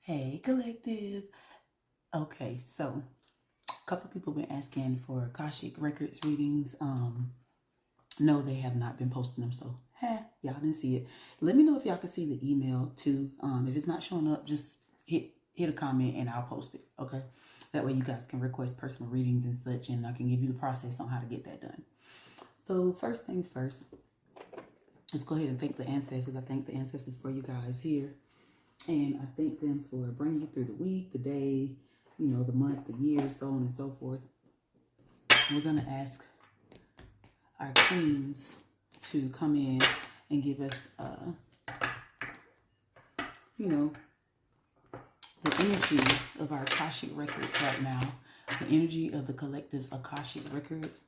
Hey, collective. Okay, so a couple people been asking for Akashic records readings. No, they have not been posting them, so y'all didn't see it. Let me know if y'all can see the email too. If it's not showing up, just hit a comment and I'll post it. Okay, that way you guys can request personal readings and such, and I can give you the process on how to get that done. So first things first, let's go ahead and thank the ancestors. I thank the ancestors for you guys here. And I thank them for bringing you through the week, the day, the month, the year, so on and so forth. We're going to ask our queens to come in and give us, the energy of our Akashic records right now. The energy of the collective's Akashic records.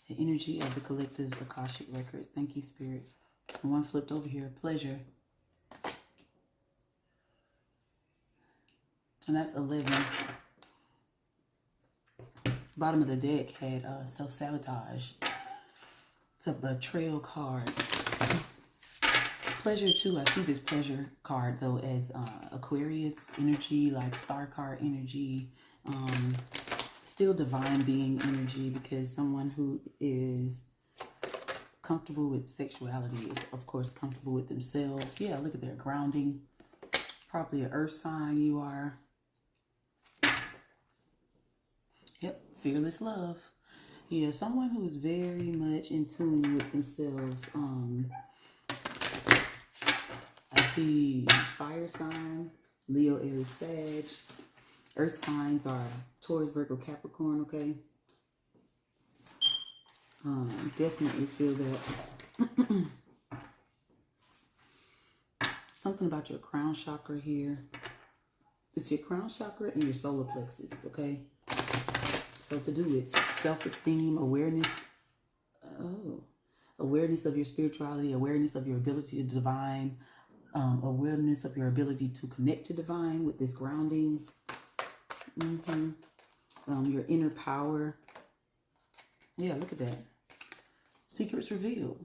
The energy of the collective's Akashic records. Thank you, Spirit. One flipped over here. Pleasure. And that's 11. Bottom of the deck had self-sabotage. It's a betrayal card. Pleasure too. I see this pleasure card though as Aquarius energy, like star card energy. Still divine being energy, because someone who is comfortable with sexuality is, of course, comfortable with themselves. Yeah, look at their grounding. Probably an earth sign you are. Yep, fearless love. Yeah, someone who is very much in tune with themselves. I see fire sign, Leo, Aries, Sag. Earth signs are Taurus, Virgo, Capricorn, okay? Definitely feel that. Something about your crown chakra here. It's your crown chakra and your solar plexus, okay? So to do with self-esteem, awareness. Awareness of your spirituality, awareness of your ability to divine, awareness of your ability to connect to divine with this grounding. Your inner power. Yeah, look at that. Secrets revealed.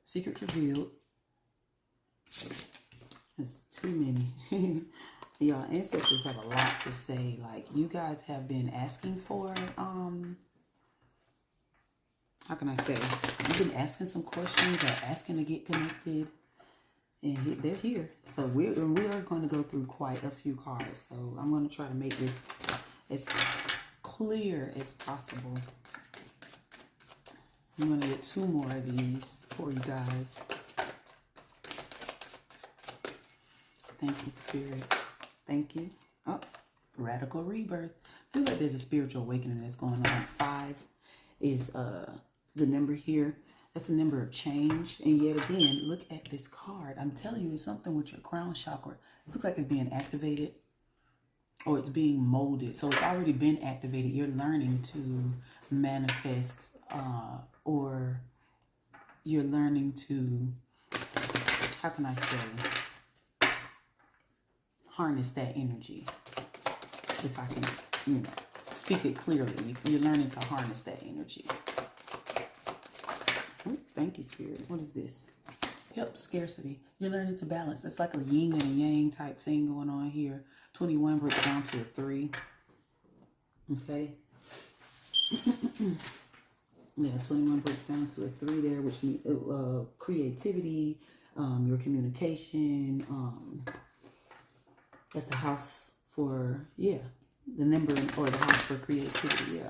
Secrets revealed. There's too many. Y'all, ancestors have a lot to say. Like, you guys have been asking for, how can I say? You've been asking some questions or asking to get connected. And they're here. So we are going to go through quite a few cards. So I'm going to try to make this as clear as possible. I'm going to get 2 more of these for you guys. Thank you, Spirit. Thank you. Oh, radical rebirth. I feel like there's a spiritual awakening that's going on. 5 is the number here. That's the number of change. And yet again, look at this card. I'm telling you, it's something with your crown chakra. It looks like it's being activated or it's being molded. So it's already been activated. You're learning to manifest or you're learning to, how can I say, harness that energy. If I can, speak it clearly. You're learning to harness that energy. Ooh, thank you, Spirit. What is this? Yep, scarcity. You're learning to balance. It's like a yin and a yang type thing going on here. 21 breaks down to a 3. Okay. Yeah, 21 breaks down to a 3 there, which means creativity, your communication. That's the house for, the number or the house for creativity,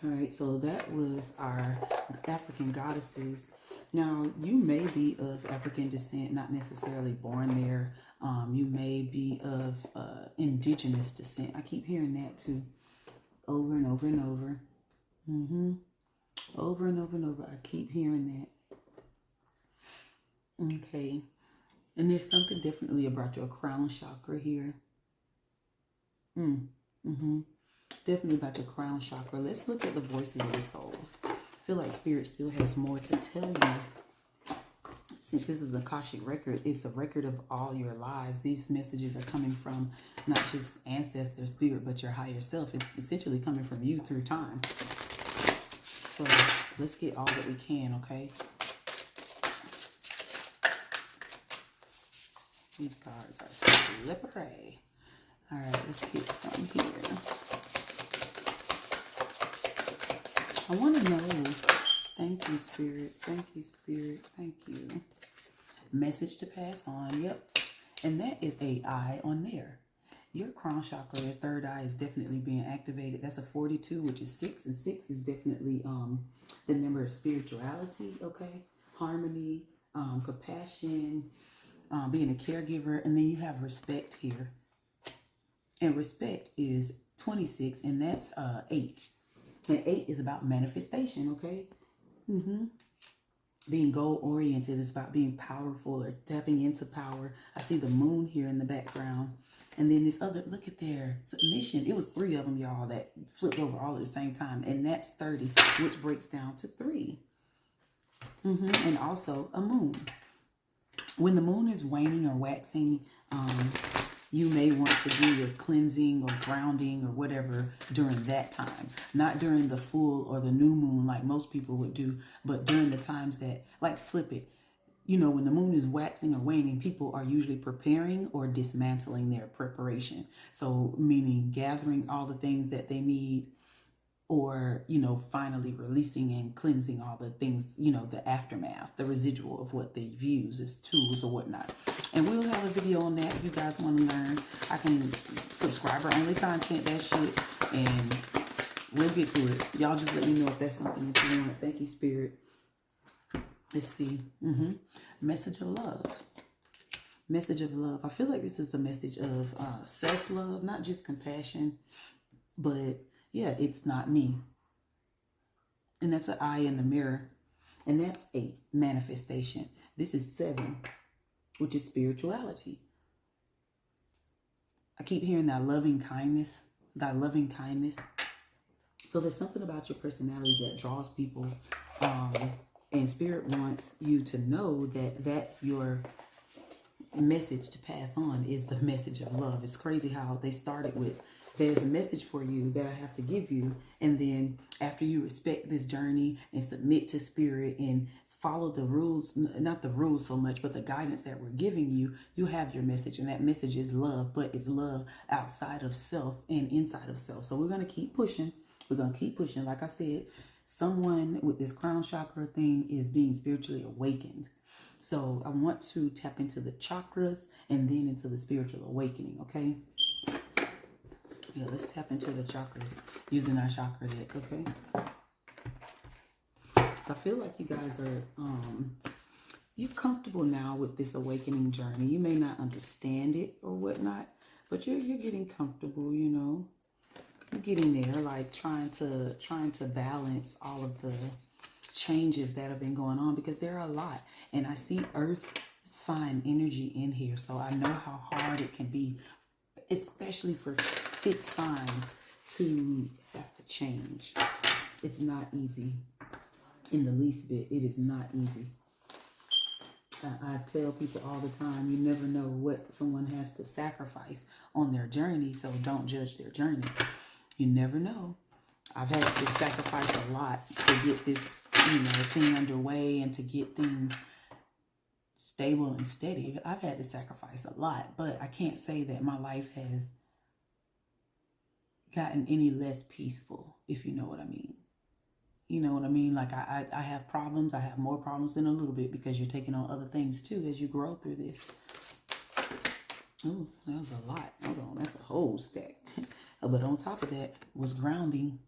All right, so that was our African goddesses. Now, you may be of African descent, not necessarily born there. You may be of indigenous descent. I keep hearing that too, over and over and over. Over and over and over. I keep hearing that. Okay. And there's something differently about your crown chakra here. Definitely about your crown chakra. Let's look at the voices of the soul. I feel like Spirit still has more to tell you. Since this is the Akashic record, it's a record of all your lives. These messages are coming from not just ancestor spirit, but your higher self. It's essentially coming from you through time. So let's get all that we can, okay? These cards are slippery. All right, let's get some here. I want to know. Thank you, Spirit. Thank you, Spirit. Thank you. Message to pass on. Yep. And that is a eye on there. Your crown chakra, your third eye, is definitely being activated. That's a 42, which is 6. And 6 is definitely the number of spirituality, okay? Harmony, compassion, being a caregiver. And then you have respect here. And respect is 26, and that's 8. And 8 is about manifestation, okay? Being goal-oriented is about being powerful or tapping into power. I see the moon here in the background. And then this other, look at their submission. It was 3 of them, y'all, that flipped over all at the same time. And that's 30, which breaks down to 3. And also a moon. When the moon is waning or waxing, you may want to do your cleansing or grounding or whatever during that time. Not during the full or the new moon like most people would do, but during the times that, like flip it. You know, when the moon is waxing or waning, people are usually preparing or dismantling their preparation. So meaning gathering all the things that they need, or, you know, finally releasing and cleansing all the things, you know, the aftermath, the residual of what they've used as tools or whatnot. And we'll have a video on that if you guys want to learn. I can subscriber only content, that shit, and we'll get to it. Y'all just let me know if that's something that you want. Thank you, Spirit. Let's see. Message of love. Message of love. I feel like this is a message of self-love, not just compassion, but yeah, it's not me. And that's an eye in the mirror. And that's 8, manifestation. This is 7, which is spirituality. I keep hearing that loving kindness, So there's something about your personality that draws people. And Spirit wants you to know that that's your message to pass on, is the message of love. It's crazy how they started with, there's a message for you that I have to give you. And then after you respect this journey and submit to Spirit and follow the rules, not the rules so much, but the guidance that we're giving you, you have your message. And that message is love, but it's love outside of self and inside of self. So we're going to keep pushing. We're going to keep pushing. Like I said, someone with this crown chakra thing is being spiritually awakened. So I want to tap into the chakras and then into the spiritual awakening, okay? Yeah, let's tap into the chakras using our chakra deck, okay? So I feel like you guys are, you're comfortable now with this awakening journey. You may not understand it or whatnot, but you're getting comfortable, you know? You're getting there, like trying to balance all of the changes that have been going on, because there are a lot. And I see earth sign energy in here, so I know how hard it can be, especially for fixed signs, to have to change. It's not easy in the least bit. It is not easy. I tell people all the time, you never know what someone has to sacrifice on their journey, so don't judge their journey. You never know. I've had to sacrifice a lot to get this, you know, thing underway and to get things stable and steady. I've had to sacrifice a lot, but I can't say that my life has gotten any less peaceful, if you know what I mean. You know what I mean? Like I have problems. I have more problems than a little bit, because you're taking on other things too as you grow through this. Oh, that was a lot. Hold on, that's a whole stack. But on top of that was grounding.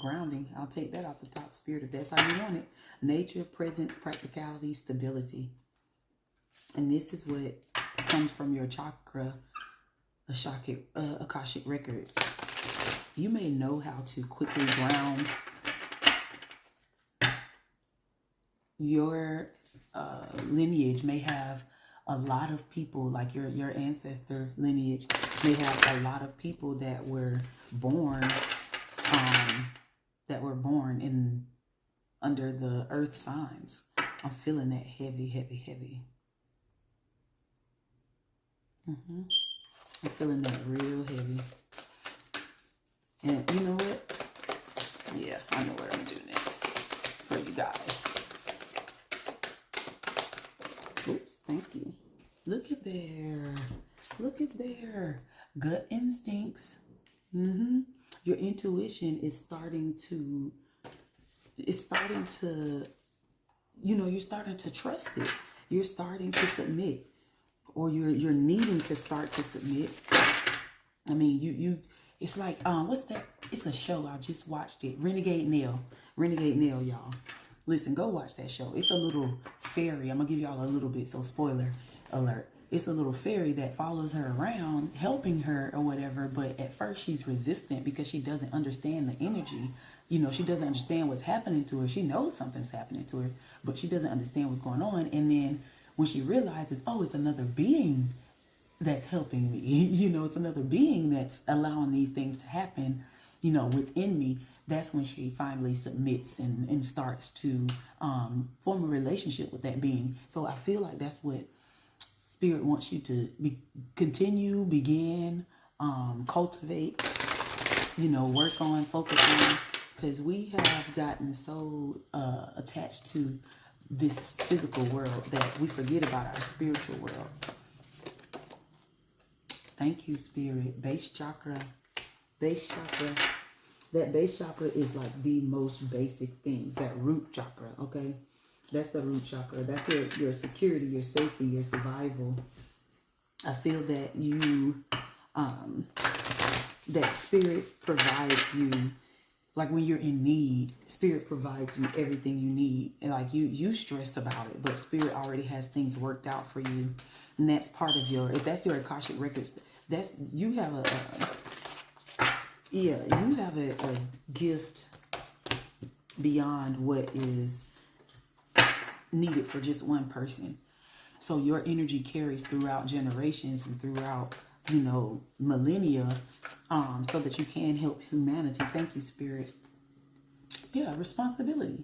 Grounding. I'll take that off the top, Spirit, if that's how you want it. Nature, presence, practicality, stability. And this is what comes from your chakra, Akashic records. You may know how to quickly ground your lineage. May have a lot of people, like your ancestor lineage may have a lot of people that were born in under the earth signs. I'm feeling that heavy, heavy, heavy. I'm feeling that real heavy. And you know what? Yeah, I know what I'm doing next for you guys. Oops, thank you. Look at there. Look at there. Gut instincts. Your intuition is starting to, you're starting to trust it. You're starting to submit, or you're needing to start to submit. I mean, it's like, what's that? It's a show. I just watched it. Renegade Nell, y'all. Listen, go watch that show. It's a little fairy. I'm gonna give y'all a little bit, so spoiler alert. It's a little fairy that follows her around, helping her or whatever, but at first she's resistant because she doesn't understand the energy. She doesn't understand what's happening to her. She knows something's happening to her, but she doesn't understand what's going on. And then when she realizes, oh, it's another being that's helping me, it's another being that's allowing these things to happen, within me, that's when she finally submits and starts to form a relationship with that being. So I feel like that's what Spirit wants you to begin, cultivate, work on, focus on, because we have gotten so attached to this physical world that we forget about our spiritual world. Thank you, Spirit. Base chakra. That base chakra is like the most basic things. That root chakra, okay? That's the root chakra. That's your security, your safety, your survival. I feel that that Spirit provides you, like when you're in need, Spirit provides you everything you need. And like you stress about it, but Spirit already has things worked out for you. And that's part of if that's your Akashic records, you have a gift beyond what is needed for just one person. So your energy carries throughout generations and throughout, millennia, so that you can help humanity. Thank you, Spirit. Yeah, responsibility.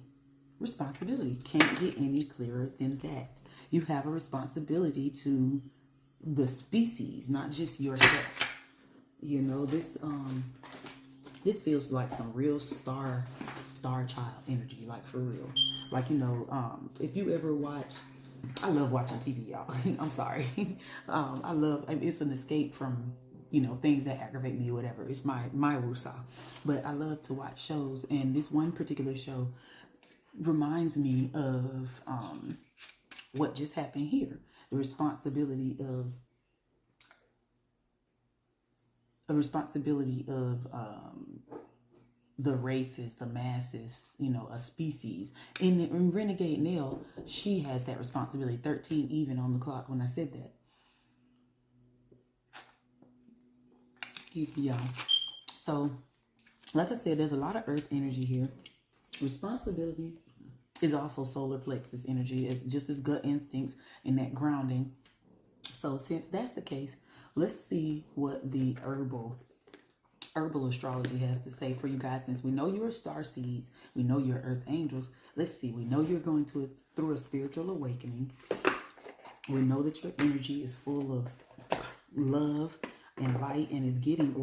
Can't get any clearer than that. You have a responsibility to the species, not just yourself. This feels like some real star child energy, like for real. Like, if you ever watch, I love watching TV, y'all. I'm sorry. It's an escape from, things that aggravate me or whatever. It's my wusa. But I love to watch shows, and this one particular show reminds me of what just happened here. The responsibility of the races, the masses, a species. In Renegade Nell, she has that responsibility. 13 even on the clock when I said that. Excuse me, y'all. So, like I said, there's a lot of earth energy here. Responsibility is also solar plexus energy. It's just as gut instincts and that grounding. So since that's the case, let's see what the herbal astrology has to say for you guys. Since we know you're star seeds, we know you're earth angels. Let's see. We know you're going through a spiritual awakening. We know that your energy is full of love and light, and it's getting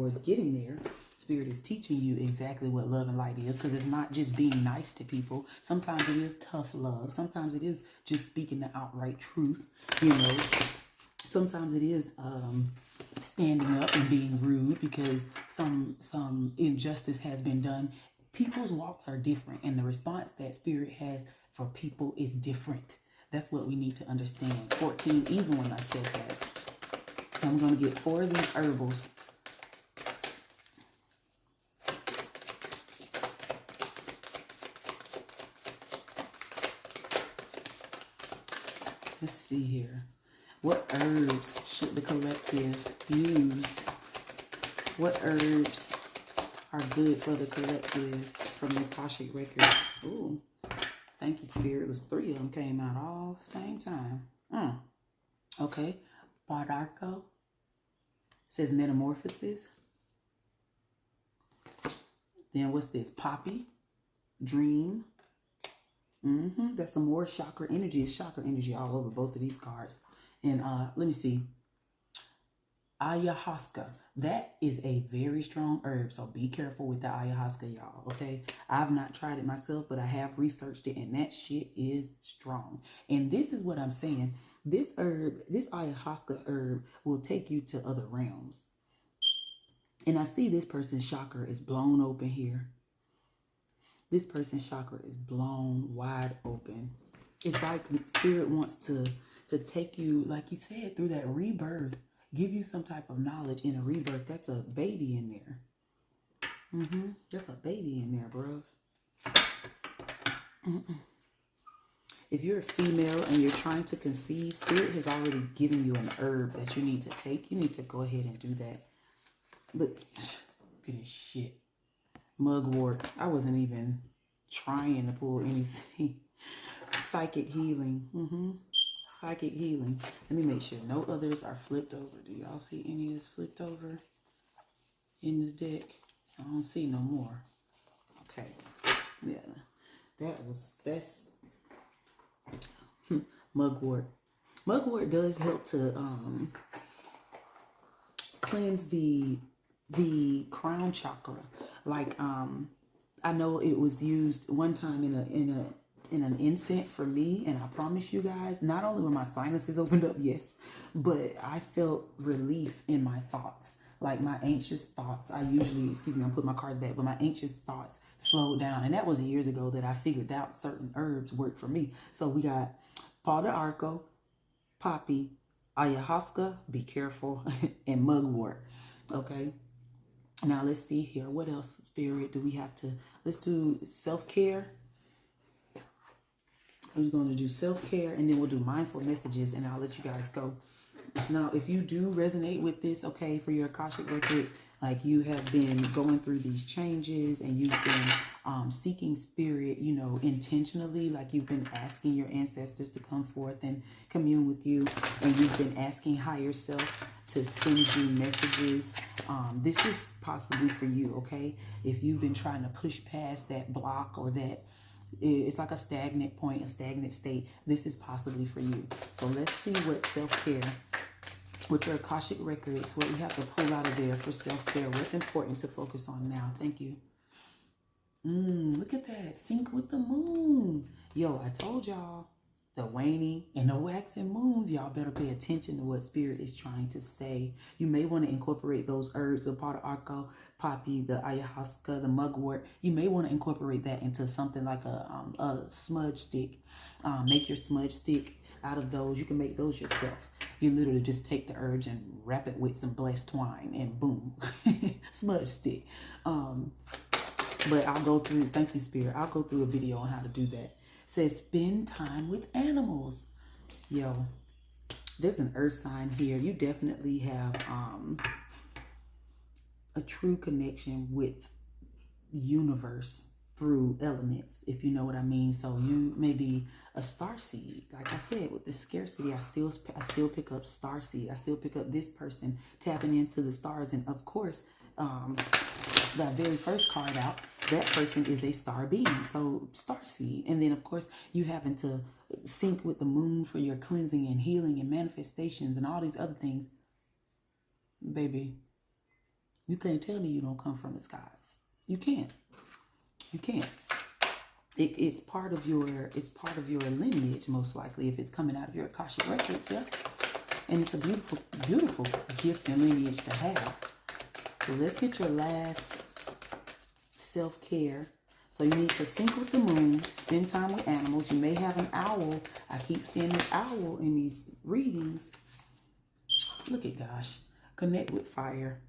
there. Spirit is teaching you exactly what love and light is, because it's not just being nice to people. Sometimes it is tough love. Sometimes it is just speaking the outright truth. Sometimes it is standing up and being rude because some injustice has been done. People's walks are different, and the response that Spirit has for people is different. That's what we need to understand. 14, even when I said that. I'm going to get 4 of these herbals. Let's see here. What herbs should the collective use? What herbs are good for the collective from the Akashic records? Ooh, thank you, Spirit. It was 3 of them came out all at the same time. Okay. Bardarco says metamorphosis. Then what's this? Poppy. Dream. That's some more chakra energy. It's chakra energy all over both of these cards. And let me see. ayahuasca. That is a very strong herb, so be careful with the ayahuasca, y'all. Okay, I've not tried it myself, but I have researched it, and that shit is strong. And this is what I'm saying. This herb, this ayahuasca herb, will take you to other realms. And I see this person's chakra is blown open here. This person's chakra is blown wide open. It's like spirit wants to take you, like you said, through that rebirth. Give you some type of knowledge in a rebirth. That's a baby in there. That's a baby in there, bro. If you're a female and you're trying to conceive, spirit has already given you an herb that you need to take. You need to go ahead and do that. Look at this shit. Mugwort. I wasn't even trying to pull anything. Psychic healing. Psychic healing. Let me make sure no others are flipped over. Do y'all see any of this flipped over in the deck? I don't see no more. Okay. Yeah. That's mugwort. Mugwort does help to cleanse the crown chakra. Like I know it was used one time in an incense for me, and I promise you guys, not only were my sinuses opened up, yes, but I felt relief in my thoughts. Like my anxious thoughts, I usually, excuse me, I'm putting my cards back, but my anxious thoughts slowed down. And that was years ago that I figured out certain herbs work for me. So we got Pau de Arco, poppy, ayahuasca, be careful, and mugwort. Okay. Now let's see here. What else, spirit, do we have to? Let's do self-care. We're going to do self-care, and then we'll do mindful messages, and I'll let you guys go. Now, if you do resonate with this, okay, for your Akashic records, like you have been going through these changes and you've been seeking spirit, you know, intentionally, like you've been asking your ancestors to come forth and commune with you, and you've been asking higher self to send you messages. This is possibly for you, okay? If you've been trying to push past that block or that it's like a stagnant point, a stagnant state, this is possibly for you. So let's see what self-care, with your Akashic records, what we have to pull out of there for self-care. What's important to focus on now? Thank you. Look at that. Sync with the moon. Yo, I told y'all, the waning and the waxing moons, y'all better pay attention to what spirit is trying to say. You may want to incorporate those herbs, the Pau de Arco, poppy, the ayahuasca, the mugwort. You may want to incorporate that into something like a smudge stick. Make your smudge stick out of those. You can make those yourself. You literally just take the herbs and wrap it with some blessed twine and boom, smudge stick. But I'll go through, thank you, spirit. I'll go through a video on how to do that. Says spend time with animals. Yo, there's an earth sign here. You definitely have a true connection with the universe through elements, if you know what I mean. So you may be a star seed. Like I said, with the scarcity, I still pick up star seed. I still pick up this person tapping into the stars. And of course, that very first card out, that person is a star being, so star seed. And then of course you having to sync with the moon for your cleansing and healing and manifestations and all these other things. Baby, you can't tell me you don't come from the skies. You can't. It's part of your lineage, most likely, if it's coming out of your Akashic records. Yeah, and it's a beautiful, beautiful gift and lineage to have. So let's get your last self-care. So you need to sync with the moon, spend time with animals. You may have an owl. I keep seeing this owl in these readings. Look at gosh. Connect with fire.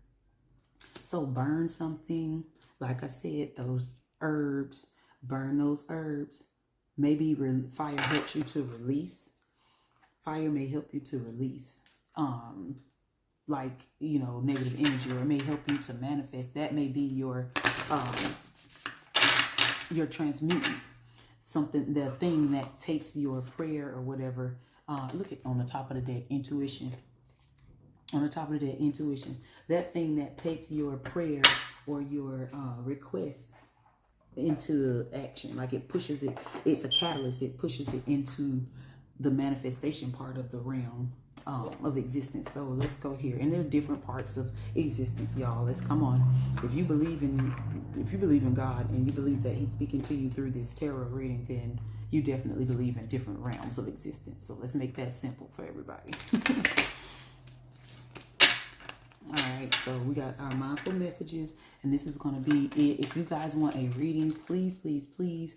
So burn something. Like I said, those herbs, burn those herbs. Maybe fire helps you to release. Fire may help you to release. Like, you know, negative energy, or it may help you to manifest. That may be your transmuting something, the thing that takes your prayer or whatever. Look at on the top of the deck, intuition. On the top of the deck, intuition. That thing that takes your prayer or your request into action. Like it pushes it. It's a catalyst. It pushes it into the manifestation part of the realm. of existence. So let's go here. And there are different parts of existence, y'all. Let's come on. If you believe in God and you believe that he's speaking to you through this tarot reading, then you definitely believe in different realms of existence. So let's make that simple for everybody. All right, so we got our mindful messages, and this is going to be it. If you guys want a reading, please, please, please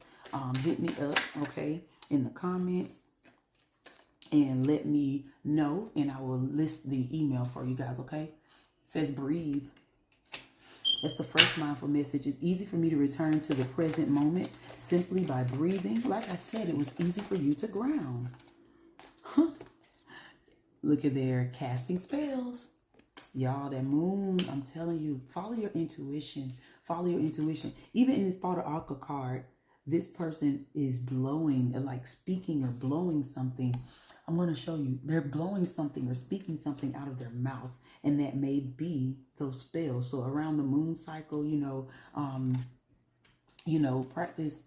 hit me up, okay, in the comments, and let me know, and I will list the email for you guys, okay? It says breathe. That's the first mindful message. It's easy for me to return to the present moment simply by breathing. Like I said, it was easy for you to ground. Look at there, casting spells. Y'all, that moon, I'm telling you, follow your intuition. Follow your intuition. Even in this Arca card, this person is blowing, like speaking or blowing something. I'm going to show you. They're blowing something or speaking something out of their mouth. And that may be those spells. So around the moon cycle, practice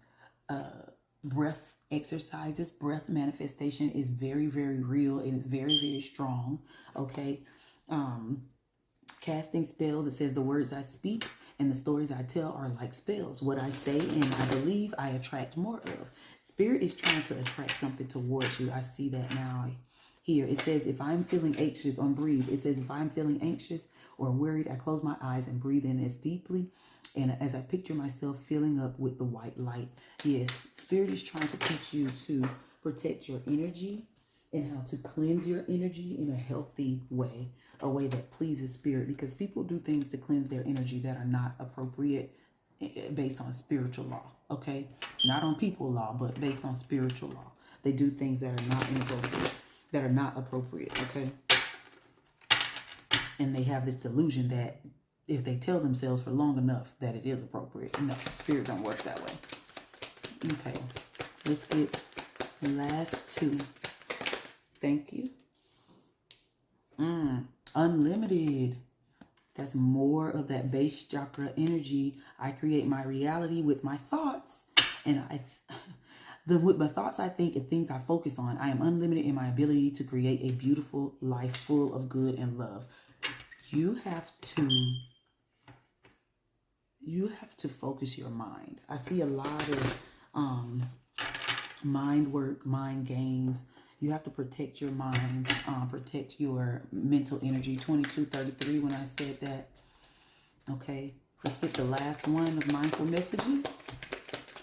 breath exercises. Breath manifestation is very, very real. And it's very, very strong. Okay. Casting spells, it says the words I speak and the stories I tell are like spells. What I say and I believe, I attract more of. Spirit is trying to attract something towards you. I see that now here. It says if I'm feeling anxious on breathe. It says if I'm feeling anxious or worried, I close my eyes and breathe in as deeply. And as I picture myself filling up with the white light. Yes, Spirit is trying to teach you to protect your energy and how to cleanse your energy in a healthy way, a way that pleases Spirit, because people do things to cleanse their energy that are not appropriate based on spiritual law, okay? Not on people law, but based on spiritual law. They do things that are not inappropriate, that are not appropriate, okay? And they have this delusion that if they tell themselves for long enough that it is appropriate. No, Spirit don't work that way. Okay, let's get the last two. Thank you. Unlimited. That's more of that base chakra energy. I create my reality with my thoughts. And with my thoughts I think and things I focus on. I am unlimited in my ability to create a beautiful life full of good and love. You have to focus your mind. I see a lot of mind work, mind games. You have to protect your mind, protect your mental energy. 2233 when I said that. Okay, let's get the last one of mindful messages.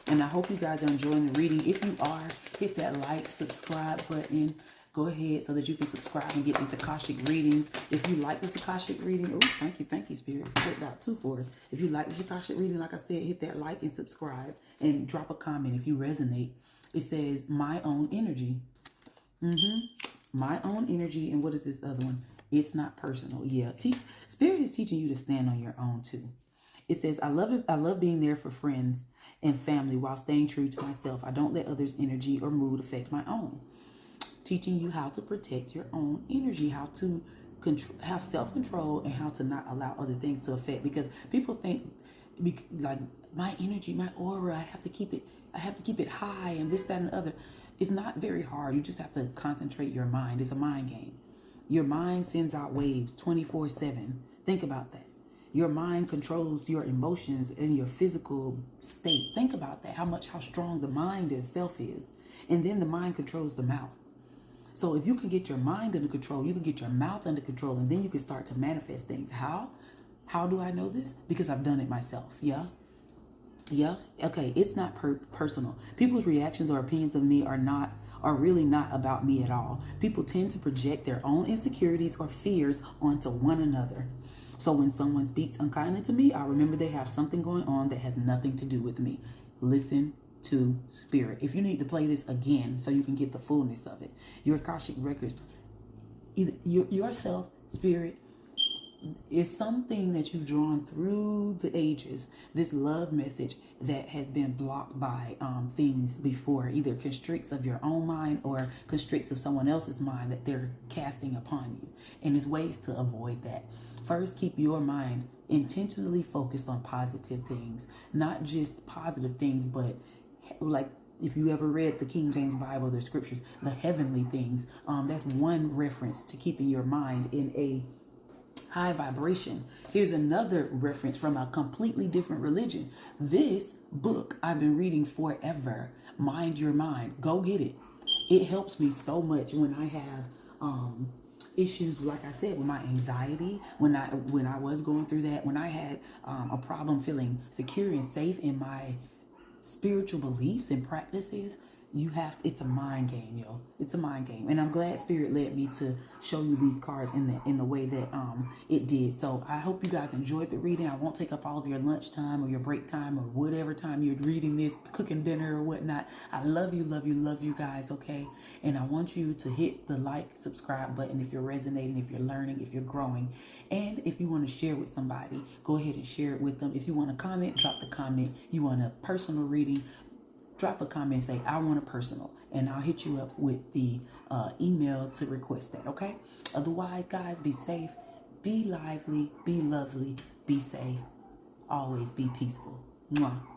And I hope you guys are enjoying the reading. If you are, hit that like, subscribe button. Go ahead so that you can subscribe and get these Akashic readings. If you like this Akashic reading, oh, thank you, Spirit. You put out two for us. If you like this Akashic reading, like I said, hit that like and subscribe and drop a comment if you resonate. It says, my own energy. My own energy. And what is this other one? It's not personal. Yeah. Spirit is teaching you to stand on your own too. It says, I love it. I love being there for friends and family while staying true to myself. I don't let others' energy or mood affect my own. Teaching you how to protect your own energy, how to have self-control, and how to not allow other things to affect. Because people think, like, my energy, my aura, I have to keep it high, and this, that, and the other. It's not very hard. You just have to concentrate your mind. It's a mind game. Your mind sends out waves 24/7. Think about that. Your mind controls your emotions and your physical state. Think about that. How strong the mind itself is. And then the mind controls the mouth. So if you can get your mind under control, you can get your mouth under control, and then you can start to manifest things. How? How do I know this? Because I've done it myself. Yeah. Yeah. Okay. It's not personal. People's reactions or opinions of me are really not about me at all. People tend to project their own insecurities or fears onto one another. So when someone speaks unkindly to me, I remember they have something going on that has nothing to do with me. Listen to Spirit. If you need to play this again so you can get the fullness of it, your Akashic records, either yourself, Spirit, is something that you've drawn through the ages. This love message that has been blocked by things before, either constricts of your own mind or constricts of someone else's mind that they're casting upon you. And there's ways to avoid that. First, keep your mind intentionally focused on positive things, not just positive things, but like if you ever read the King James Bible, the scriptures, the heavenly things, that's one reference to keeping your mind in a high vibration. Here's another reference from a completely different religion. This book I've been reading forever, Mind Your Mind. Go get it. It helps me so much when I have issues, like I said, with my anxiety, when I was going through that, when I had a problem feeling secure and safe in my spiritual beliefs and practices. It's a mind game, yo. It's a mind game. And I'm glad Spirit led me to show you these cards in the way that it did. So I hope you guys enjoyed the reading. I won't take up all of your lunchtime or your break time or whatever time you're reading this, cooking dinner or whatnot. I love you, love you, love you guys, okay? And I want you to hit the like, subscribe button if you're resonating, if you're learning, if you're growing. And if you want to share with somebody, go ahead and share it with them. If you want to comment, drop the comment. You want a personal reading, drop a comment and say, I want a personal, and I'll hit you up with the email to request that, okay? Otherwise, guys, be safe, be lively, be lovely, be safe, always be peaceful. Mwah.